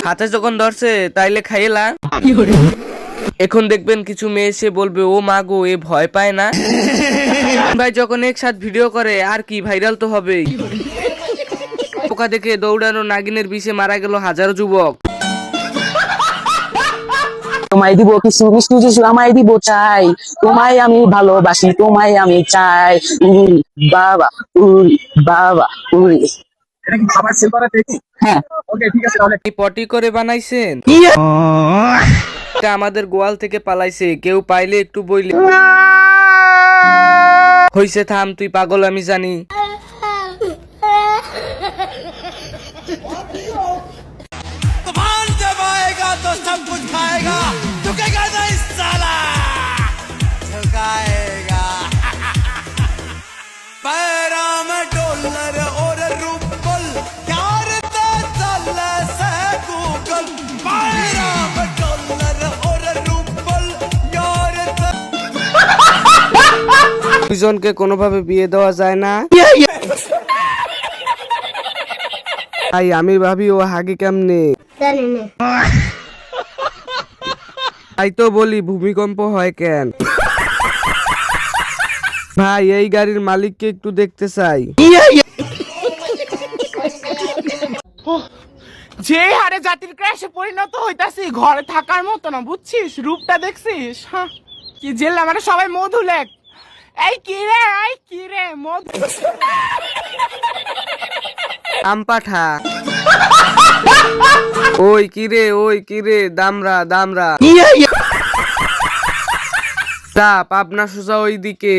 হাতে যখন ধরছে তাইলে খাইলা। এখন দেখবেন কিছু মেয়ে এসে বলবে ও মা গো এ ভয় পায় না। ভাই যখন একসাথে ভিডিও করে আর কি ভাইরাল তো হবেই। পোকা দেখে দৌড়ানো নাগিনের বিষে মারা গেল হাজারো যুবক। তোমায় দিব কিছু মিষ্টি কিছু আমায় দিব চাই, তোমায় আমি ভালোবাসি, তোমায় আমি চাই। উরি বাবা উরি বাবা উরি। এটা কি খাবার সেল করা থেকে? হ্যাঁ ওকে ঠিক আছে তাহলে। এই পটি করে বানাইছেন? এটা আমাদের গোয়াল থেকে পালাইছে, কেউ পাইলে একটু বইলে। হইছে থাম, তুই পাগল আমি জানি। तूफान जब आएगा तो सब कुछ खाएगा, झुकेगा नहीं साला, झुकाएगा। पैरा में डॉलर और रूबल, यार ते चल से गूगल। पैरा में डॉलर और रूबल, यार ते। দুইজনকে কোনোভাবে বিয়ে দেওয়া যায় না? তাই আমি ভাবি ও হাগি কেমনে, তাই তো বলি ভূমিকম্প হয় কেন। ভাই এই গাড়ির মালিককে একটু দেখতে চাই। যে হারে জাতির ক্রাশে পরিণত হইতাছি, ঘরে থাকার মতো না বুঝছিস, রূপটা দেখছিস। হ্যাঁ কি জেলা মানে সবাই মধু লেখ। এই কি রে মধু আমপাঠা। ওই কিরে দামরা যা পাবনা সোজা ওই দিকে।